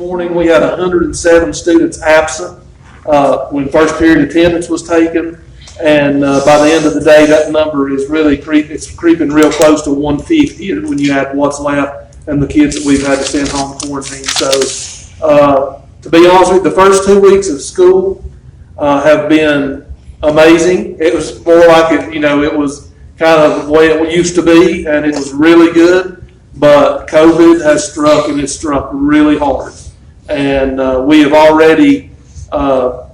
morning. We had 107 students absent when first period attendance was taken. And by the end of the day, that number is really creeping real close to 150 when you add what's left and the kids that we've had to send home quarantine. So to be honest with you, the first 2 weeks of school have been amazing. It was more like it was kind of the way it used to be, and it was really good. But COVID has struck, and it's struck really hard. And we have already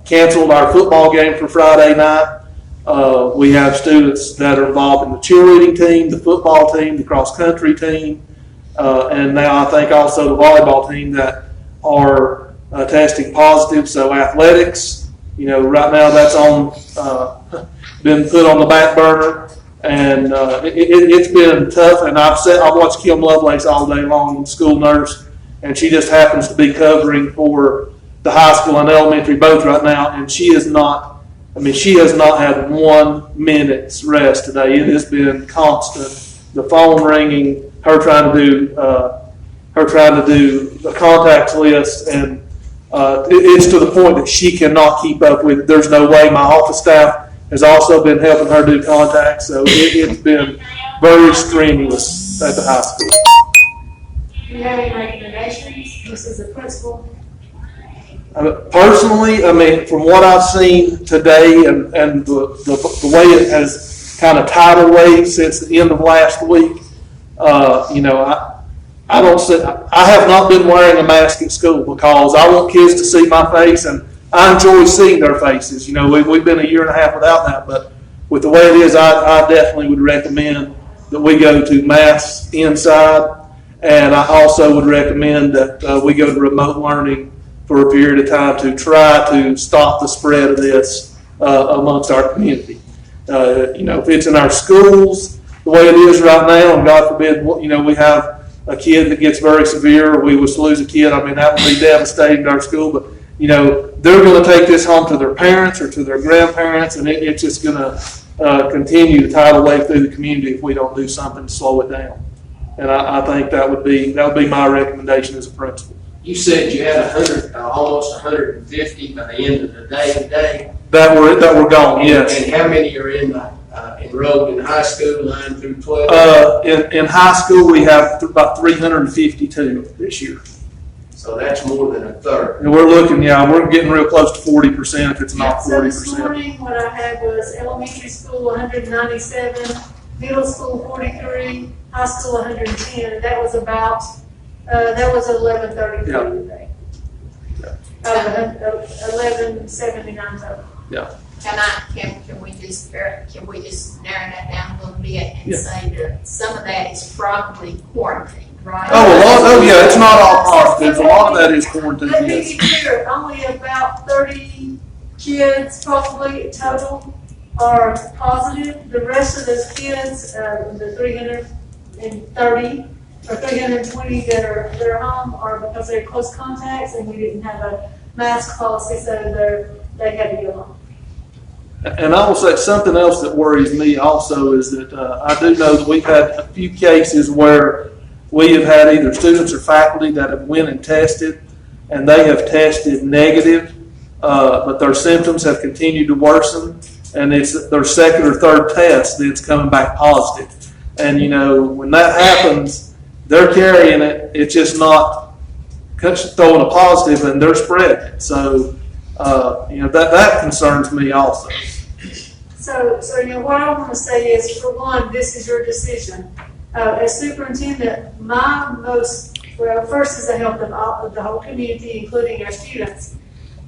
canceled our football game for Friday night. We have students that are involved in the cheerleading team, the football team, the cross-country team, and now I think also the volleyball team that are testing positive. So athletics, right now that's been put on the back burner, and it's been tough. And I've watched Kim Lovelace all day long, school nurse, and she just happens to be covering for the high school and elementary both right now, and she has not had 1 minute's rest today. It has been constant. The phone ringing, her trying to do the contacts list, and it's to the point that she cannot keep up with it. There's no way. My office staff has also been helping her do contacts, so it's been very strenuous at the high school. Do you have any recommendations, just as a principal? Personally, from what I've seen today and the way it has kind of tidal wave since the end of last week, I have not been wearing a mask at school because I want kids to see my face, and I enjoy seeing their faces. We've been a year and a half without that, but with the way it is, I definitely would recommend that we go to masks inside, and I also would recommend that we go to remote learning for a period of time to try to stop the spread of this amongst our community. If it's in our schools, the way it is right now, and God forbid, we have a kid that gets very severe, or we was to lose a kid, that would be devastating to our school. But, they're going to take this home to their parents or to their grandparents, and it's just going to continue to tidal wave through the community if we don't do something to slow it down. And I think that would be my recommendation as a principal. You said you had almost 150 by the end of the day today. That were gone, yes. And how many are enrolled in high school, 9 through 12? In high school, we have about 352 this year. So that's more than a third. And we're getting real close to 40% if it's not 40%. So this morning, what I had was elementary school 197, middle school 43, high school 110, and that was about 11:33 today. Yeah. 1179 total. Yeah. Can we just narrow that down a little bit and Yeah. say that some of that is probably quarantine, right? Yeah, it's not all positive. A lot of that is quarantine. Let me Yes. be clear, only about 30 kids probably total are positive. The rest of those kids, the 330 or 320 that are home, are because they're close contacts and we didn't have a mask policy, so they had to go home. And I will say something else that worries me also is that I do know that we've had a few cases where we have had either students or faculty that have went and tested, and they have tested negative, but their symptoms have continued to worsen, and it's their second or third test that's coming back positive. And when that happens, they're carrying it. It's just not throwing a positive, and they're spreading it. So that concerns me also. So what I want to say is, for one, this is your decision. As superintendent, first is the health of the whole community, including our students.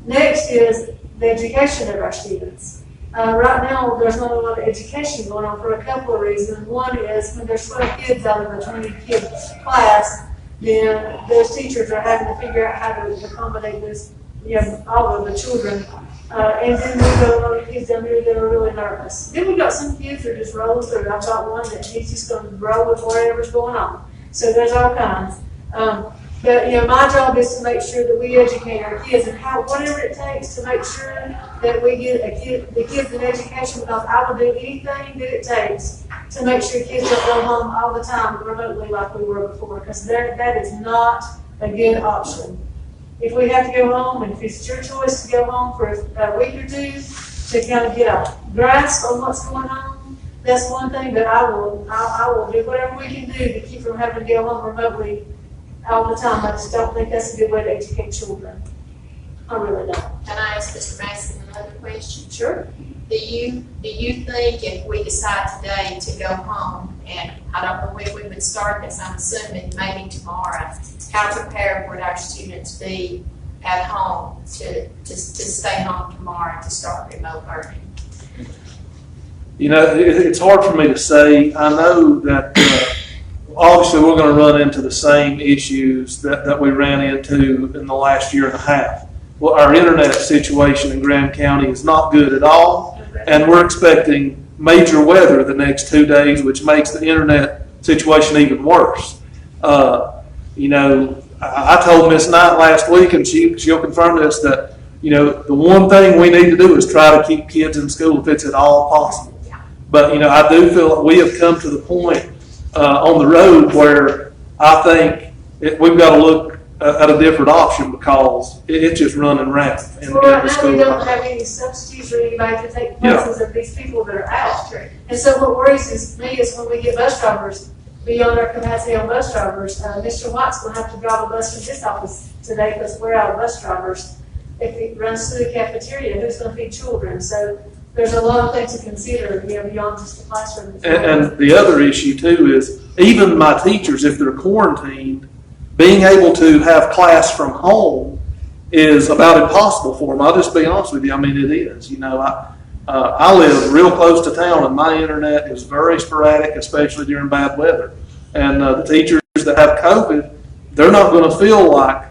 Next is the education of our students. Right now, there's not a lot of education going on for a couple of reasons. One is when there's 12 kids out of a 20-kid class, then those teachers are having to figure out how to accommodate this, all of the children. And then we've got a lot of kids down here that are really nervous. Then we've got some kids that are just rolling through. I've got one that he's just going to roll with whatever's going on. So there's all kinds. But my job is to make sure that we educate our kids and whatever it takes to make sure that we get the kids in education, because I will do anything that it takes to make sure kids don't go home all the time remotely like we were before, because that is not a good option. if we have to go home, and if it's your choice to go home for a week or two to kind of get a grasp on what's going on, that's one thing that I will do whatever we can do to keep from having to go home remotely all the time. I just don't think that's a good way to educate children. I really don't. Can I ask Mr. Mason another question? Sure. Do you think if we decide today to go home, and I don't know when we would start this, I'm assuming maybe tomorrow, how prepared would our students be at home to stay home tomorrow to start remote learning? You know, it's hard for me to say. I know that obviously we're going to run into the same issues that we ran into in the last year and a half. Well, our internet situation in Graham County is not good at all, and we're expecting major weather the next 2 days, which makes the internet situation even worse. You know, I told Miss Knight last week, and she'll confirm this, that, you know, the one thing we need to do is try to keep kids in school if it's at all possible. But, you know, I do feel like we have come to the point on the road where I think we've got to look at a different option, because it's just running rampant in Well, right the now, school. we don't have any substitutes or anybody to take places of these people that are out. And so what worries me is when we get bus drivers beyond our capacity on bus drivers. Mr. White's going to have to drive a bus from his office today because we're out of bus drivers. If it runs through the cafeteria, who's going to feed children? So there's a lot of things to consider, you know, beyond just the classroom. And the other issue too is even my teachers, if they're quarantined, being able to have class from home is about impossible for them. I'll just be honest with you. I mean, it is. You know, I live real close to town, and my internet is very sporadic, especially during bad weather. And the teachers that have COVID, they're not going to feel like,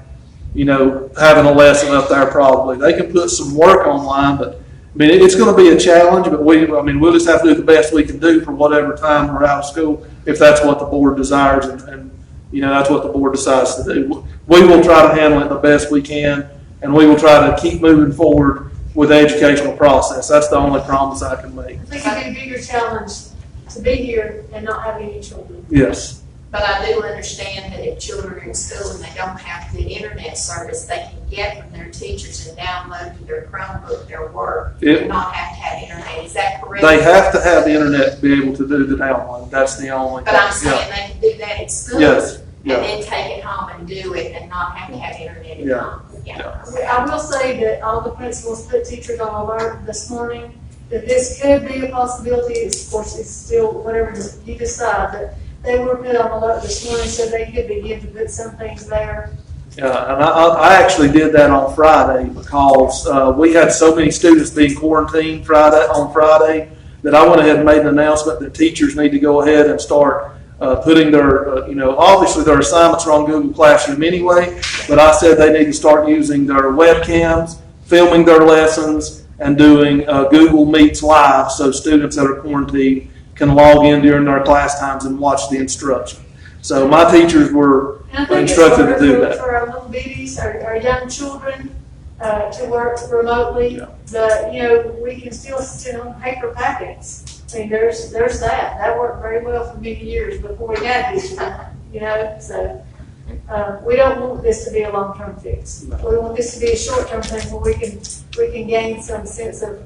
you know, having a lesson up there probably. They can put some work online, but I mean, it's going to be a challenge, but we'll just have to do the best we can do for whatever time we're out of school, if that's what the board desires, and you know, that's what the board decides to do. We will try to handle it the best we can, and we will try to keep moving forward with the educational process. That's the only promise I can make. I think it'd be a bigger challenge to be here and not have any children. Yes. But I do understand that if children are in school and they don't have good internet service, they can get from their teachers and download to their Chromebook their work and not have to have internet. Is that correct? They have to have the internet to be able to do the download. That's the only But I'm saying they can do that at school Yes. and then take it home and do it and not have to have internet at home. Yeah. I will say that all the principals put teachers on alert this morning, that this could be a possibility. Of course, it's still whatever you decide, but they were put on alert this morning, so they could begin to put some things there. And I actually did that on Friday because we had so many students being quarantined on Friday that I went ahead and made an announcement that teachers need to go ahead and start putting their, obviously their assignments are on Google Classroom anyway, but I said they need to start using their webcams, filming their lessons, and doing Google Meets live so students that are quarantined can log in during their class times and watch the instruction. So my teachers were instructed to do that. For our little babies, our young children, to work remotely, but we can still send on paper packets. I mean, there's that. That worked very well for many years before we had this, so we don't want this to be a long-term fix. We want this to be a short-term thing where we can gain some sense of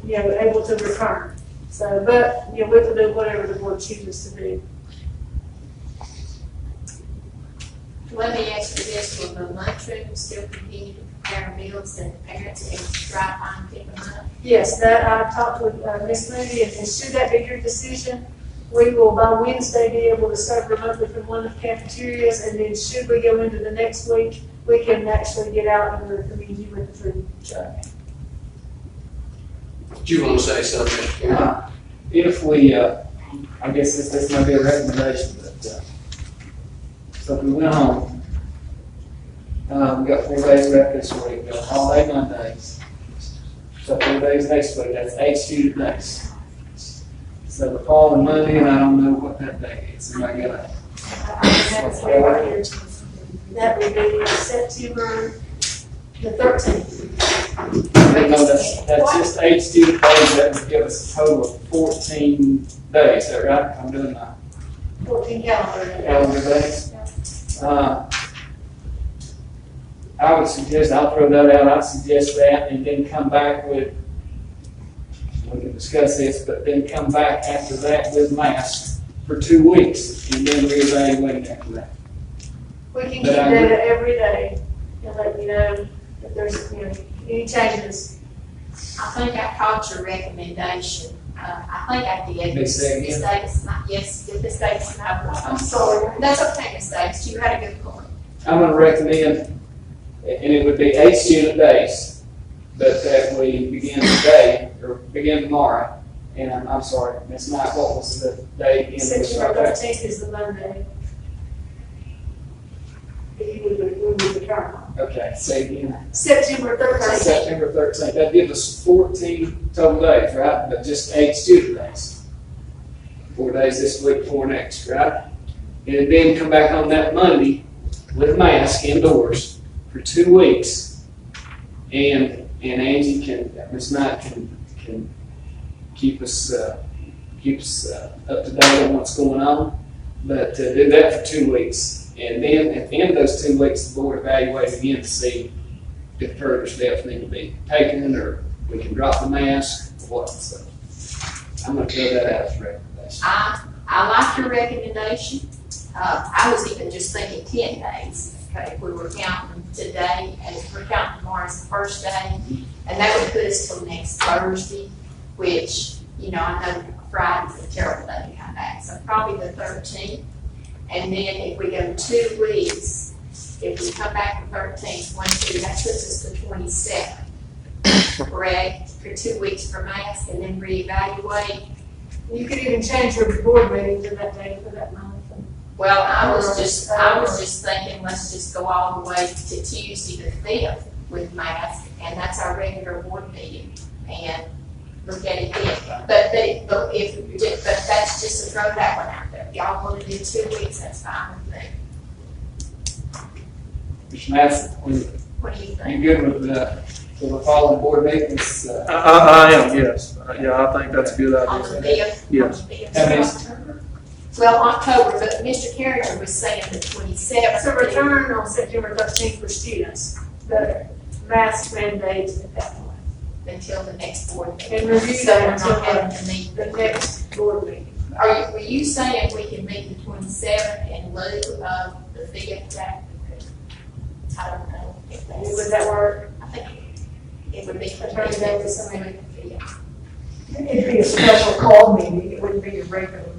able to return. So, but we will do whatever the board chooses to do. Let me ask you this, will the lunchroom still continue to prepare meals and parents can drive by and pick them up? Yes, that I talked with Ms. Moody, and should that be your decision, we will by Wednesday be able to serve remotely from one of the cafeterias, and then should we go into the next week, we can actually get out into the community with the food truck. Do you want to say something, Mr. Kennedy? If we, I guess this might be a recommendation, but, so if we went home, we got 4 days left this week, we got holiday Mondays. So 4 days next week, that's 8 student days. So the following Monday, and I don't know what that day is, and I got That would be September the 13th. no, that's just 8 student days, that would give us a total of 14 days, is that right? I'm doing my 14 calendar. calendar days. I would suggest, I'll throw that out, I'd suggest that, and then come back with, we can discuss this, but then come back after that with masks for 2 weeks, and then reevaluate after that. We can keep But I would- data every day and let you know if there's, any changes. I think I caught your recommendation. I think I did. May say Ms. again? Davis, yes, Ms. Davis, I'm no. sorry. That's okay, Ms. Davis, you had a good point. I'm gonna recommend, and it would be 8 student days, but that we begin today, or begin tomorrow. And I'm sorry, Ms. Knight, what was the date again? September 13th is the Monday. That you would return on. Okay, say again. September 13th. September 13th, that'd give us 14 total days, right? But just 8 student days. 4 days this week, 4 next, right? And then come back on that Monday with mask indoors for 2 weeks. And Angie Ms. Knight can keep us up to date on what's going on. But do that for 2 weeks. And then at the end of those 2 weeks, the board evaluates again to see if further steps need to be taken, or we can drop the mask, or what. So I'm gonna throw that out as a recommendation. I like your recommendation. I was even just thinking 10 days, okay, if we were counting today, as we're counting tomorrow as the first day, and that would put us till next Thursday, which, I know Friday's a terrible day to come back, so probably the 13th. And then if we go 2 weeks, if we come back the 13th, 1, 2, that puts us to 27th, correct? For 2 weeks for mask, and then reevaluate. You could even change your board meeting to that day for that month. Well, I was just thinking, let's just go all the way to Tuesday the 5th with mask, and that's our regular board meeting, and look at it then. But that's just to throw that one out there. If y'all want to do 2 weeks, that's fine with me. Mr. Madison, What do you you think? good with the following board meetings? I am, yes. Yeah, I think that's a good On the idea. 5th? Yes. On the 5th How many? of October? Well, October, but Mr. Carringer was saying the 27th. So return on September 13th for students, the mask mandate at that point. Until the next board meeting. And review So we're that not until having to meet. the next board meeting. Were you saying we can meet the 27th in lieu of the 5th day? I don't know if that's. Would that work? I think it would be. Attorney Davis, I mean. It'd be a special call meeting, it wouldn't be a regular meeting.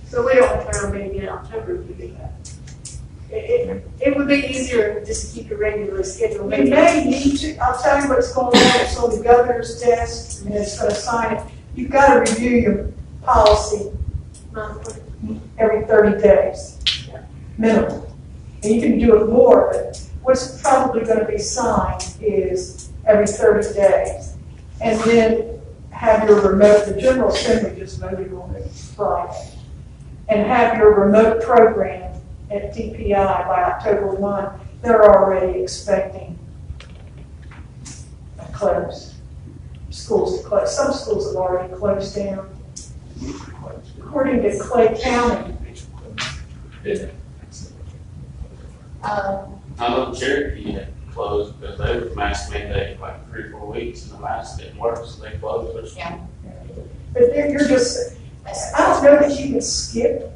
So we don't plan on meeting in October if we do that. It would be easier just to keep a regularly scheduled We meeting. may need to, I'll tell you what's going on, it's on the governor's desk, and it's gonna sign it. You've gotta review your policy Monthly. every 30 days, minimum. And you can do it more, but what's probably gonna be signed is every 30 days. And then have your remote, the General Assembly just voted on it Friday. And have your remote program at DPI by October 1. They're already expecting a close. Schools to close. Some schools have already closed down. According to Clay County, I know Cherokee had closed because they were mask mandated like 3 or 4 weeks and the mask didn't work, so they closed their school. but you're just, I don't know that you can skip.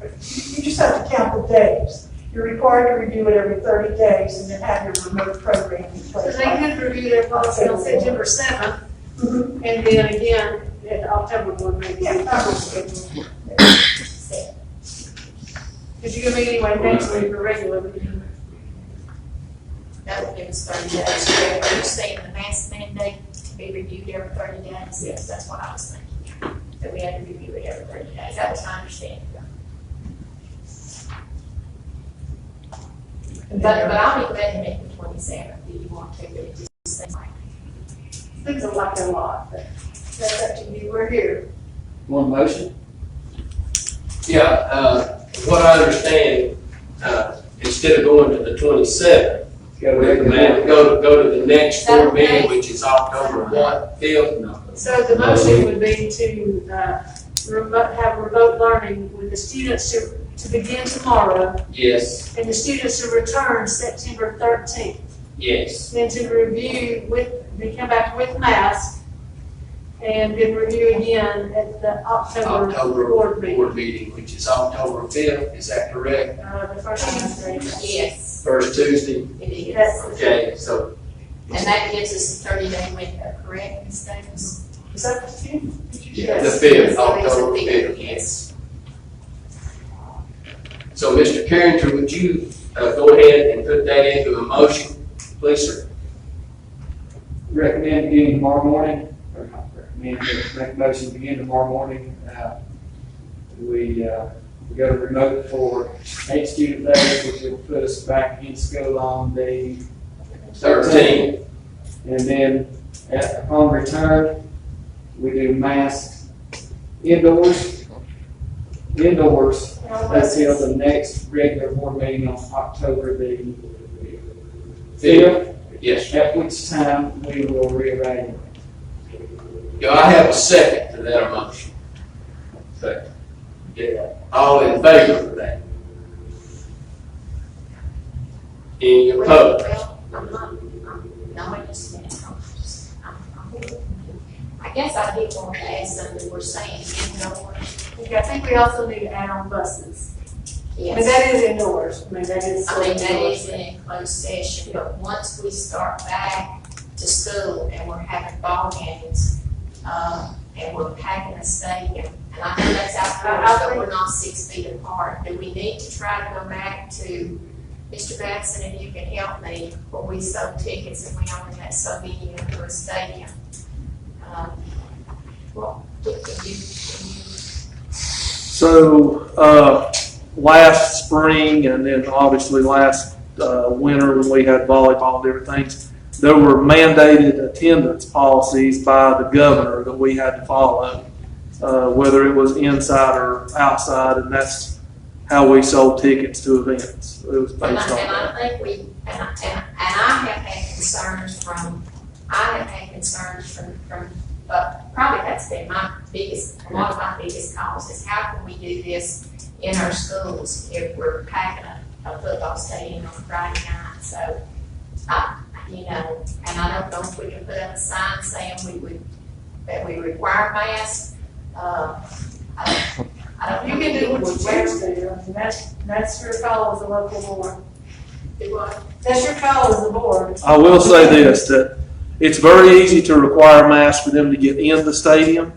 You just have to count the days. You're required to review it every 30 days and then have your remote program in So place. they could review their policy on September 7th, Mhm. and then again at the October board meeting. Yeah, I will schedule. Because you're gonna meet anyway next week for regular meeting. That would give us 30 days. Are you saying the mask mandate to be reviewed every 30 days? Yes. That's what I was thinking, that we had to review it every 30 days. That was my understanding. But I'll be glad to make the 27th if you want to, but it just seems like. Things are like a lot, but that's up to you. We're here. One motion? Yeah, what I understand, instead of going to the 27th, Go we recommend go to the next board meeting, which is October 5th. So the motion would be to have remote learning with the students to begin tomorrow Yes, and the students to return September 13th. Yes. then to review they come back with masks, and then review again at the October October board meeting. board meeting, which is October 5th, is that correct? The first Tuesday. Yes, First Tuesday? it is. That's, Okay, so, And that gives us a 30-day window, correct, Ms. Davis? is that the fifth? yeah, the Yes. 5th, So it's a October big- 5th. Yes. So, Mr. Carringer, would you go ahead and put that into a motion, please, sir? Recommend beginning tomorrow morning, or not recommend, but make a motion to begin tomorrow morning. We got a remote for 8 student days, which will put us back in school on the 13. And then upon return, we do masks indoors until the next regular board meeting on October the 5th, Yes. at which time we will reevaluate. Do I have a second to that motion? Second. Yeah. All in favor of that? Any opposed? Well, no, wait just a minute. I guess I did want to add something. We're saying indoors. Okay, I think we also need to add on buses. I mean, Yes. that is indoors, I mean, that is. I mean, that is an enclosed session, but once we start back to school and we're having ball games, and we're packing a stadium, and I know that's outdoors, but we're not 6 feet apart, do we need to try to go back to, Mr. Batson, if you can help me, where we sold tickets and we only had so many into a stadium? Well, can you, So, last spring and then obviously last winter when we had volleyball and different things, there were mandated attendance policies by the governor that we had to follow, whether it was inside or outside, and that's how we sold tickets to events. It was and based on I that. think we, and I have had concerns from, probably that's been a lot of my biggest cause is how can we do this in our schools if we're packing a football stadium on Friday night? So, and I don't know if we can put up a sign saying that we require masks. I don't You know. can do what you choose to do, I mean, that's your call as a local board. Do what? That's your call as a board. I will say this, that it's very easy to require masks for them to get in the stadium,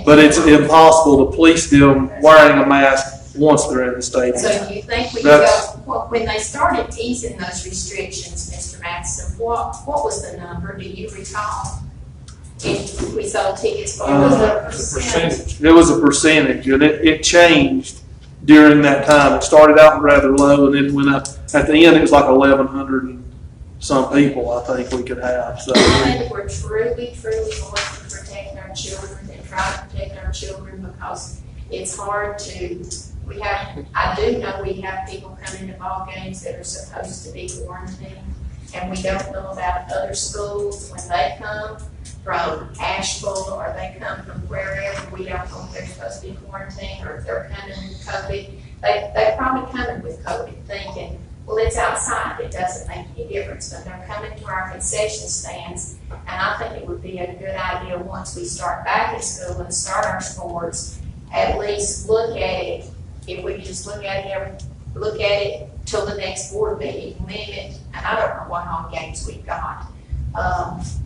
but it's impossible to police them wearing a mask once they're in the stadium. So you think we could That's- go, well, when they started easing those restrictions, Mr. Matson, what was the number, do you recall? If we sold tickets for? It was Uh, a percent. It was a percentage, and it changed during that time. It started out rather low, and then went up. At the end, it was like 1,100 and some people, I think we could have, so. I think we're truly going to protect our children and try to protect our children because it's hard to, I do know we have people coming to ball games that are supposed to be quarantined, and we don't know about other schools when they come from Asheville or they come from wherever, we don't know if they're supposed to be quarantined or if they're coming with COVID. They're probably coming with COVID thinking, well, it's outside, it doesn't make any difference, but they're coming to our concession stands, and I think it would be a good idea once we start back at school and start our sports, at least look at it, if we could just look at it till the next board meeting, limit, and I don't know what home games we've got,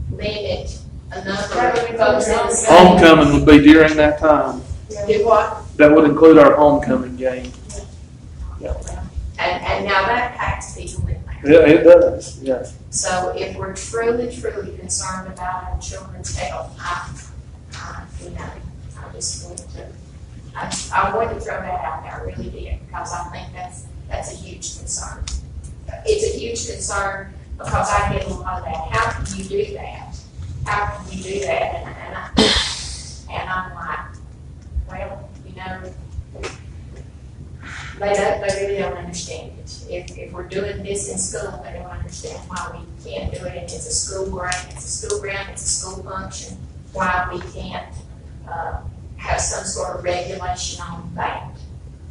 limit a number of folks in the stadium. Homecoming would be during that time. Do what? That would include our homecoming game. And now that packs people in there. Yeah, it does, yeah. So if we're truly concerned about our children's health, I just wanted to, I wanted to throw that out there, I really did, because I think that's a huge concern. It's a huge concern because I get a lot of that. How can you do that? How can you do that? And I'm like, well, they really don't understand it. If we're doing this in school, they don't understand why we can't do it. And it's a school ground, it's a school function, why we can't have some sort of regulation on that.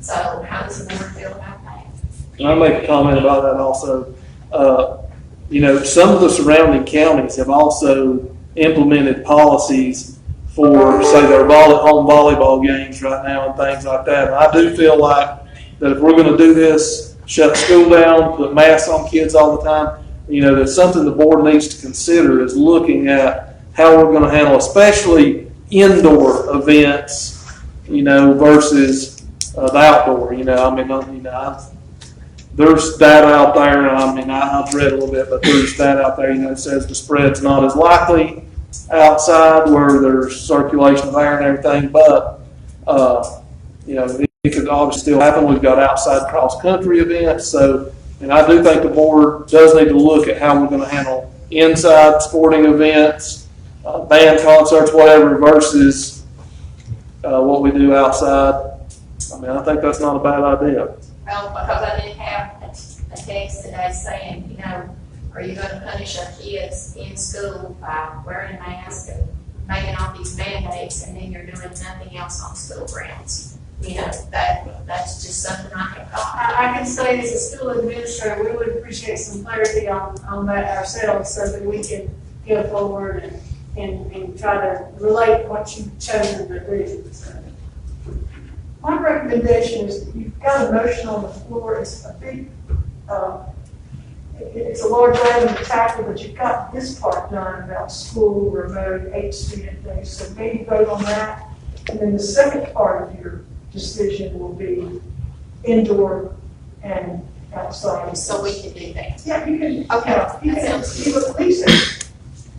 So how does the board feel about that? And I'll make a comment about that also. you know, some of the surrounding counties have also implemented policies for, say, their home volleyball games right now and things like that. And I do feel like that if we're going to do this, shut school down, put masks on kids all the time, you know, that's something the board needs to consider is looking at how we're going to handle, especially indoor events, you know, versus the outdoor. You know, I mean, there's data out there. I mean, I've read a little bit, but there's data out there, you know, that says the spread's not as likely outside where there's circulation of air and everything, but, you know, it could obviously still happen. We've got outside cross-country events, so, and I do think the board does need to look at how we're going to handle inside sporting events, band concerts, whatever, versus what we do outside. I mean, I think that's not a bad idea. Well, because I did have a text today saying, you know, are you going to punish our kids in school by wearing a mask and making all these mandates, and then you're doing nothing else on school grounds? You know, that's just something I have thought. I can say as a school administrator, we would appreciate some clarity on that ourselves so that we can go forward and try to relate what you've chosen to do. So, My recommendation is you've got a motion on the floor. It's a big, it's a large item to tackle, but you've got this part done about school, remote, 8-student things. So maybe vote on that. And then the second part of your decision will be indoor and outside. So we can do that. Yeah, you can. Okay. You can, you at least,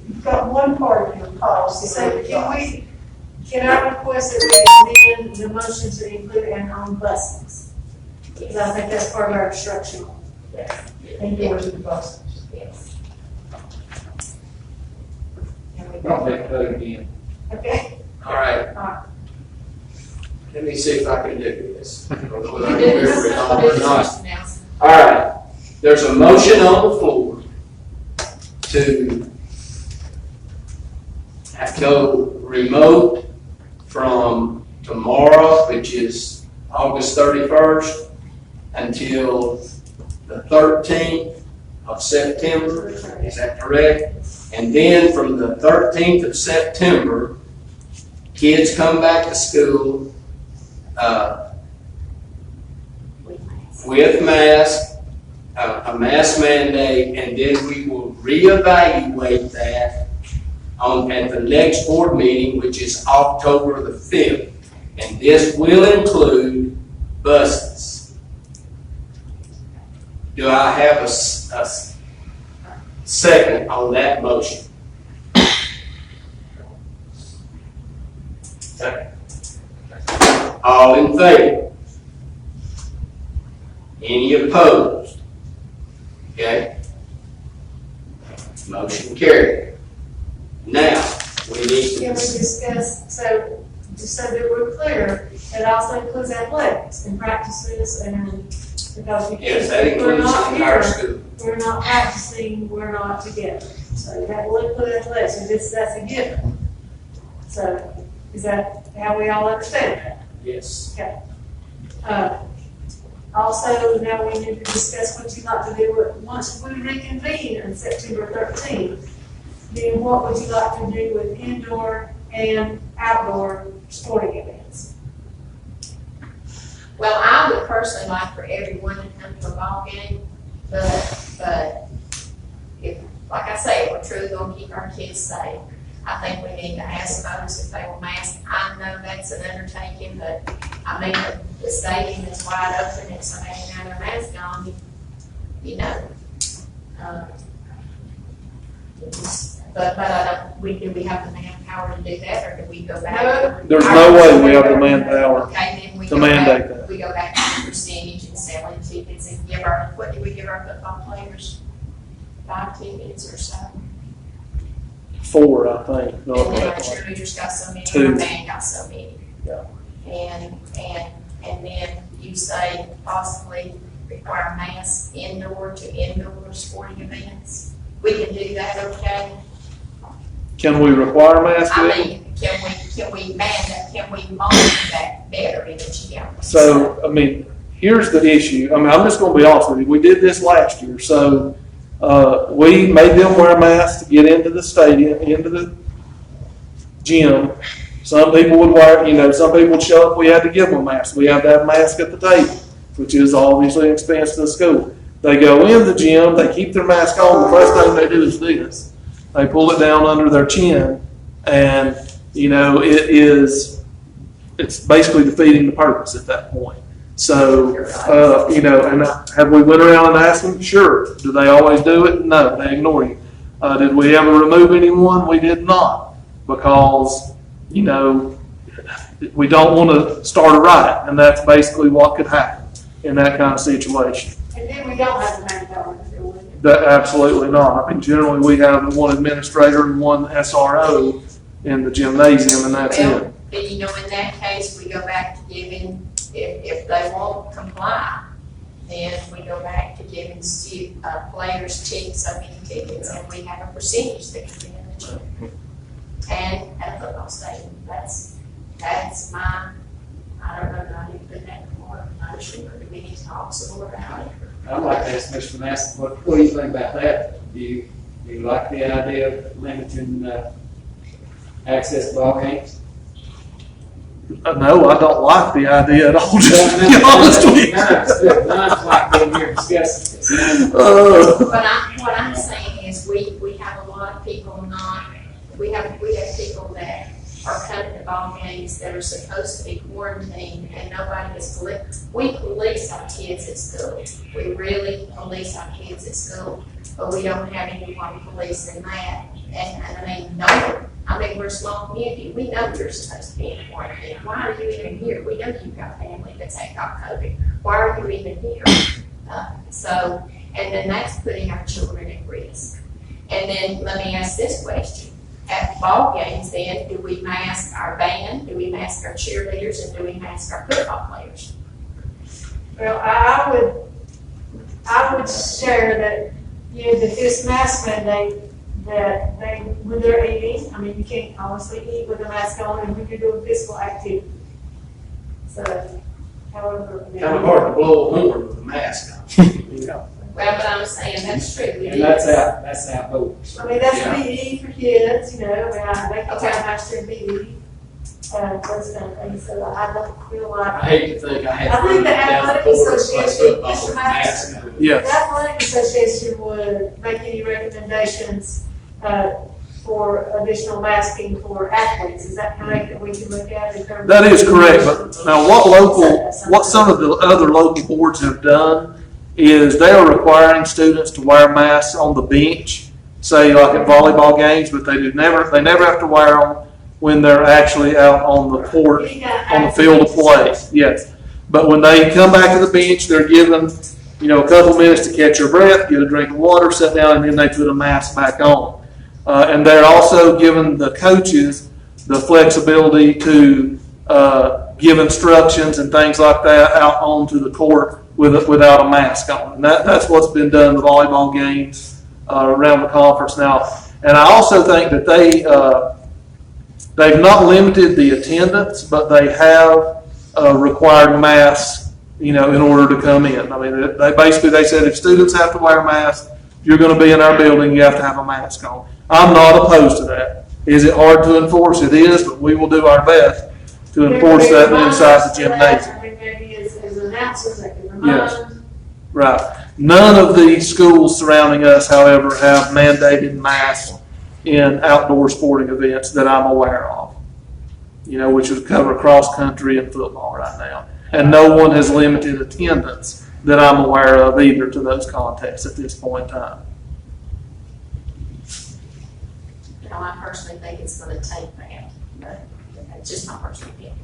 you've got one part of your policy. So can I request that we amend the motion to include and on buses? Because I think that's part of our instructional. Indoors and buses. Yes. Don't take that again. Okay? All right. All right. Let me see if I can do this. I don't know whether I You can did remember it all or this not. first announcement. All right, there's a motion on the floor to go remote from tomorrow, which is August 31st, until the 13th of September. Is that correct? And then from the 13th of September, kids come back to school with mask, a mask mandate, and then we will reevaluate that at the next board meeting, which is October the 5th. And this will include buses. Do I have a second on that motion? Second. All in favor? Any opposed? Okay. Motion carried. Now, we need Can we to, discuss, so, just so that we're clear, it also includes athletics and practices and, because yes, that we're includes not the entire here, school. we're not practicing, we're not together. So that will include athletics, and that's a given. So, is that how we all understand that? Yes. Also, now we need to discuss what you'd like to do once we reconvene on September 13th. Then what would you like to do with indoor and outdoor sporting events? Well, I would personally like for everyone to come to a ball game, but if, like I say, if we're truly gonna keep our kids safe, I think we need to ask folks if they will mask. I know that's an undertaking, but I mean, the stadium is wide open, if somebody can have their mask on, you know. But I don't, do we have the manpower to do that, or do we go back? There's no way we have the manpower Okay, then we to go mandate back, that. we go back to percentage and selling tickets and give our, what do we give our football players? 5 tickets or so? 4, I think. And No, then our cheerleaders got so many, 2. our band got so many. Yeah. And then you say possibly require masks indoor to indoor sporting events. We can do that, okay? Can we require masks? I mean, can we mandate, can we monitor that better in the gym? So, I mean, here's the issue. I mean, I'm just gonna be honest with you. We did this last year, so We made them wear masks to get into the stadium, into the gym. Some people would wear, some people would show up, we had to give them a mask. We have to have a mask at the table, which is obviously an expense to the school. They go in the gym, they keep their mask on, the first thing they do is this. They pull it down under their chin, and, it's basically defeating the purpose at that point. So, and have we went around and asked them? Sure. Do they always do it? No, they ignore you. Did we ever remove anyone? We did not, because, we don't want to start a riot, and that's basically what could happen in that kind of situation. And then we don't have the manpower to do it. Absolutely not. I mean, generally, we have one administrator and one SRO in the gymnasium, and that's Well, it. and in that case, we go back to giving, if they won't comply, then we go back to giving players so many tickets, and we have a percentage that can be in the gym. And at a football stadium, that's my, I don't know that I need to put that in more, I'm sure, do we need to talk some more about it? I'd like to ask Mr. Manasseh, what do you think about that? Do you like the idea of limiting access to ball games? No, I don't like the idea at all, just to be honest with you. Mine's like being here discussing this. What I'm saying is, we have a lot of people we have people that are coming to ball games that are supposed to be quarantined, and nobody is we police our kids at school. We really police our kids at school, but we don't have anyone policing that. And I mean, we're a small community. We know you're supposed to be in quarantine. Why are you even here? We know you've got family that's got COVID. Why are you even here? And then that's putting our children at risk. And then let me ask this question. At ball games, then, do we mask our band? Do we mask our cheerleaders? And do we mask our football players? Well, I would share that, that this mask mandate, that when they're eating, I mean, you can't honestly eat with a mask on, and when you're doing physical activity. So, however. Kind of hard to blow a horn with a mask on. Well, but I'm saying that's true. And that's outdoors. I mean, that's Yeah. PE for kids, they can have master PE, those kind of things, so I don't feel I like. hate to think I I had think to the down the Athletic court and play Association football with a mask on. The Yes. Athletic Association would make any recommendations, for additional masking for athletes, is that correct, that we can look at in terms of? That is correct, but now what some of the other local boards have done is they are requiring students to wear masks on the bench, say like at volleyball games, but they never have to wear them when they're actually out on the court, on the field of play. Yes. But when they come back to the bench, they're given, a couple minutes to catch your breath, get a drink of water, sit down, and then they put a mask back on. And they're also giving the coaches the flexibility to give instructions and things like that out onto the court without a mask on. And that's what's been done in the volleyball games around the conference now. And I also think that they've not limited the attendance, but they have required masks, in order to come in. I mean, they said if students have to wear a mask, if you're going to be in our building, you have to have a mask on. I'm not opposed to that. Is it hard to enforce? It is, but we will do our best to enforce that inside the gymnasium. I mean, maybe as announcers, they can remind. Yes. Right. None of the schools surrounding us, however, have mandated masks in outdoor sporting events that I'm aware of, which would cover cross country and football right now. And no one has limited attendance that I'm aware of either to those contests at this point in time. I personally think it's going to take that, but that's just my personal opinion.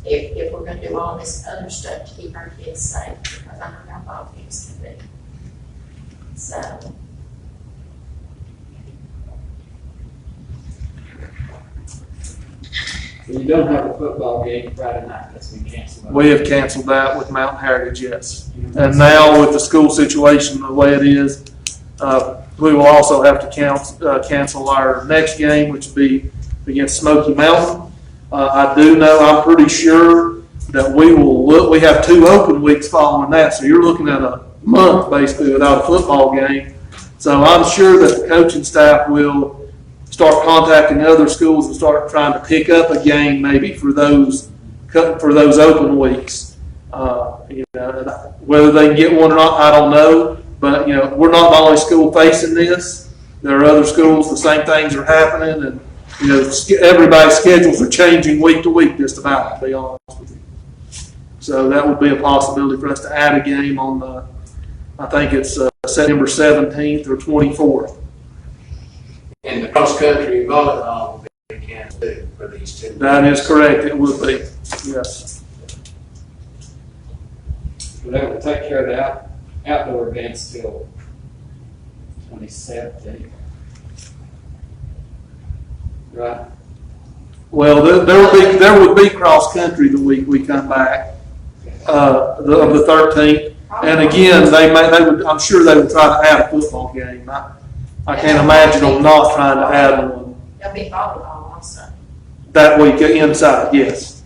If we're going to do all this other stuff to keep our kids safe, because I know how ball games can be. So. You don't have a football game Friday night, that's been canceled. We have canceled that with Mountain Heritage, yes. And now with the school situation the way it is, we will also have to cancel our next game, which will be against Smoky Mountain. I do know, I'm pretty sure that we have 2 open weeks following that, so you're looking at a month basically without a football game. So I'm sure that the coaching staff will start contacting other schools and start trying to pick up a game maybe for those open weeks. Whether they can get one or not, I don't know. But we're not the only school facing this. There are other schools. The same things are happening, and everybody's schedules are changing week to week, just about, to be honest with you. So that would be a possibility for us to add a game on I think it's September 17th or 24th. And the cross-country volleyball will be canceled too for these two. That is correct. It would be, yes. So that would take care of the outdoor events till 2017. Right? Well, there would be cross country the week we come back, of the 13th. And again, I'm sure they would try to add a football game. I can't imagine them not trying to add one There'll be volleyball also. that week inside. Yes.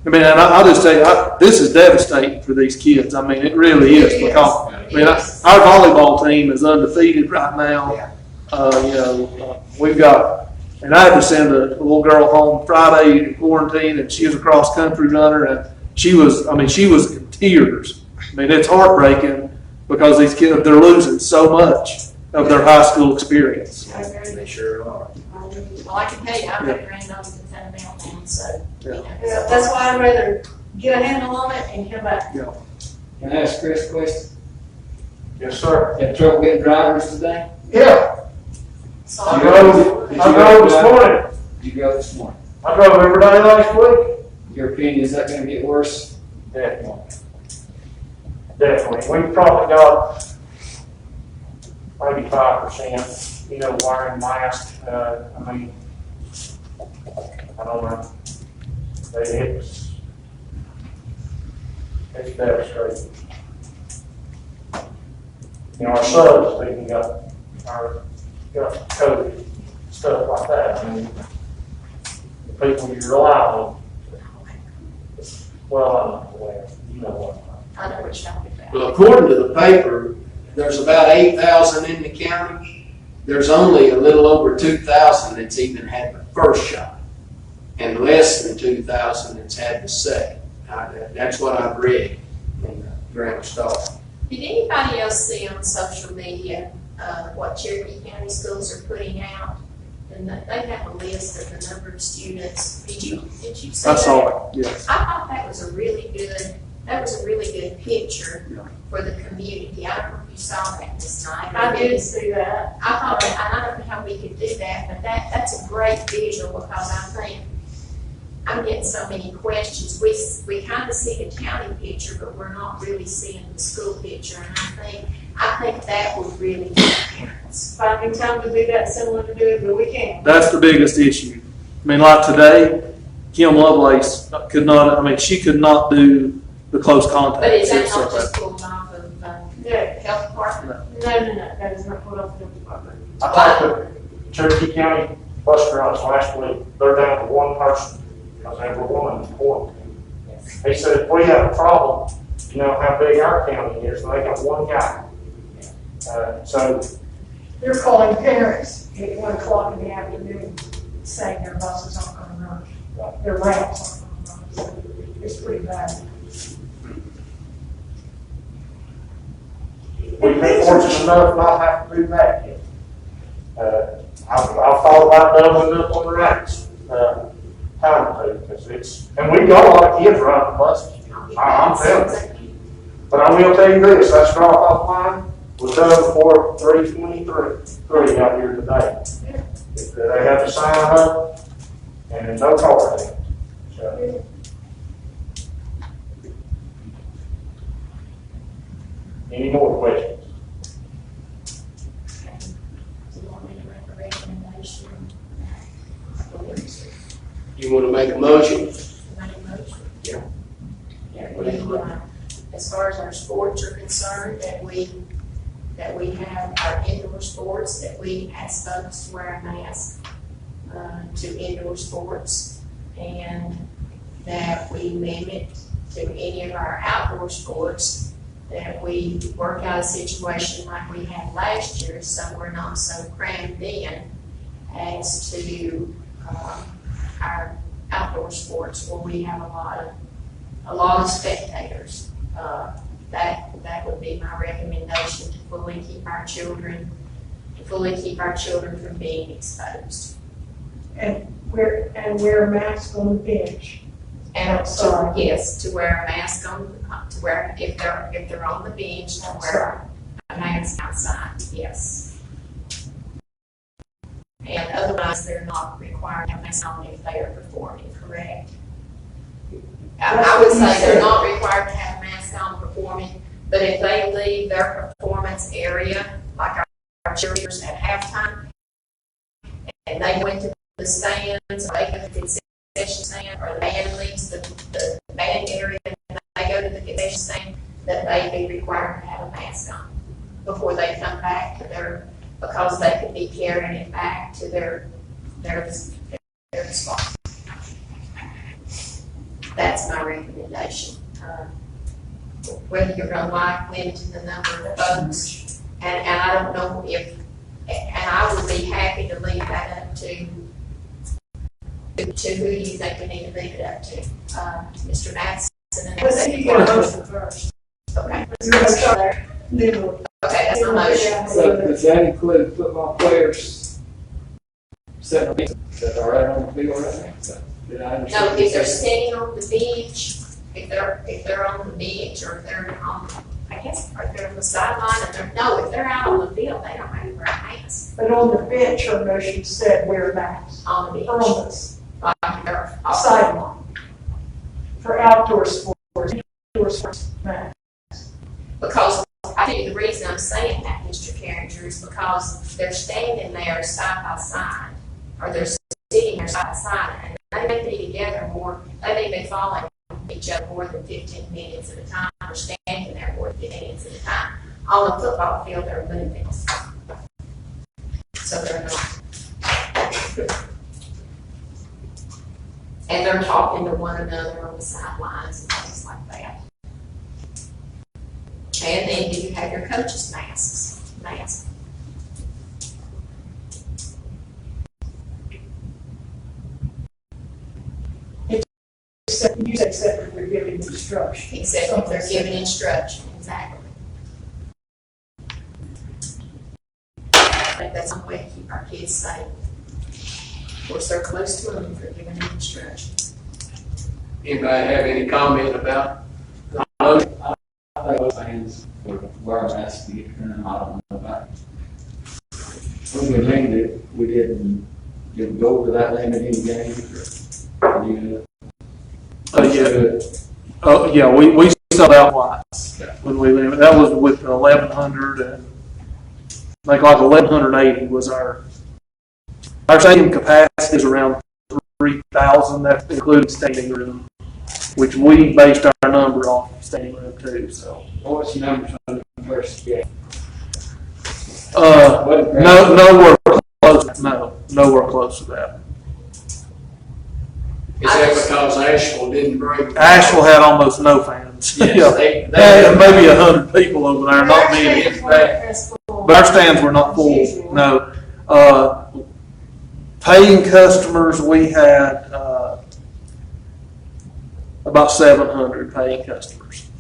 I mean, and I'll just tell you, this is devastating for these kids. I mean, it really is, because our volleyball team is undefeated right now. We've got, and I had to send a little girl home Friday in quarantine, and she was a cross country runner, and she was in tears. I mean, it's heartbreaking because these kids, they're losing so much of their high school experience. They sure are. Well, I can tell you, I've got granddaughters that's had a meltdown, so. Yeah, that's why I'd rather get a handle on it and come back. Can I ask Chris a question? Yes, sir. Had trouble getting drivers today? Yeah, So I drove this morning. Did you go this morning? I drove every day last week. Your opinion, is that gonna get worse? Definitely. We've probably got maybe 5%, wearing masks. I mean, I don't know. It's devastating. Our sons even got COVID, stuff like that. I mean, the people you rely on. Well, I'm not aware. You know what? I know what you're talking about. Well, according to the paper, there's about 8,000 in the county. There's only a little over 2,000 that's even had the first shot, and less than 2,000 that's had the second. That's what I've read in the Grant Star. Did anybody else see on social media what Cherokee County schools are putting out? And they have a list of the number of students. Did you see that? I saw it, yes. I thought that was a really good picture for the community. I don't know if you saw that this night. I did see that. I thought that, I don't know how we could do that, but that's a great visual, because I think I'm getting so many questions. We kind of see the county picture, but we're not really seeing the school picture. And I think that would really make a difference. Finding time to do that, similar to do it, but we can't. That's the biggest issue. I mean, like today, Kim Lovelace she could not do the close contact. But is that not just pulled off of Yeah. health department? No, that is not put off the department. I talked to Cherokee County bus drivers last week. They're down to one person because every woman is quarantined. He said, if we have a problem, how big our county is, and they got one guy. So They're calling parents at 1:00 in the afternoon, saying their buses aren't gonna run, their routes aren't gonna run, so it's pretty bad. we've been fortunate enough not to have to do that yet. I've thought about doubling up on the routes, time to, because and we've got a lot of kids riding the buses. I'm telling you. But I will tell you this, that drop off line was done before 3:23 out here today. They have to sign up and there's no car there. So, any more questions? Do you want me to make a recommendation? You want to make a motion? Make a motion? Yeah. As far as our sports are concerned, that we have our indoor sports, that we ask folks to wear a mask to indoor sports, and that we limit to any of our outdoor sports that we work out a situation like we had last year, so we're not so crammed in as to, our outdoor sports where we have a lot of spectators. That would be my recommendation, to fully keep our children from being exposed. And wear a mask on the bench. And Outside. yes, to wear a mask to wear, if they're on the bench, to wear a mask outside, yes. And otherwise, they're not required to have a mask on if they are performing, correct? I would say they're not required to have a mask on performing, but if they leave their performance area, like our cheerleaders at halftime, and they go into the stands, or they go to the concession stand, or the band leaves the band area, and they go to the concession stand, that they be required to have a mask on before they come back to because they could be carrying it back to their spot. That's my recommendation. Whether you're going to like limiting the number of folks, and I don't know if, and I would be happy to leave that up to who do you think we need to leave it up to? Mr. Mattson and Let's see, you get a motion first. Okay. Liberal. Okay, that's my motion. So does that include football players setting up, is that all right on the field right now? So, did I understand? No, if they're standing on the bench, if they're on the bench, or if they're on, I guess, or if they're on the sideline, if they're out on the field, they don't have to wear a mask But on the bench, her motion said wear a mask. on the bench. Or on the Like they're sideline. For outdoor sports, mask. Because I think the reason I'm saying that, Mr. Carringer, is because they're standing there side by side, or they're sitting there side by side, and they may be together more, they may be following each other more than 15 minutes at a time, or standing there more than 15 minutes at a time. On the football field, they're moving. So they're not. And they're talking to one another on the sidelines and things like that. And then do you have your coaches' masks? Except, you said except if they're giving instruction. Except if they're giving instruction, exactly. I think that's one way to keep our kids safe. Of course, they're close to them if they're giving them instructions. Anybody have any comment about? I think those fans would wear masks to get them, I don't know about. When we named it, we didn't go over that limit any games or, Yeah, we sold out twice when we lived. That was with 1,100, and I think like 1,180 was our stadium capacity is around 3,000. That includes standing room, which we based our number off of standing room too. So what's the numbers on the first game? nowhere close. No, nowhere close to that. Is that because Asheville didn't bring? Asheville had almost no fans. Yes, they They had maybe 100 people over there, not many. But But our stands were not full, no. Paying customers, we had about 700 paying customers.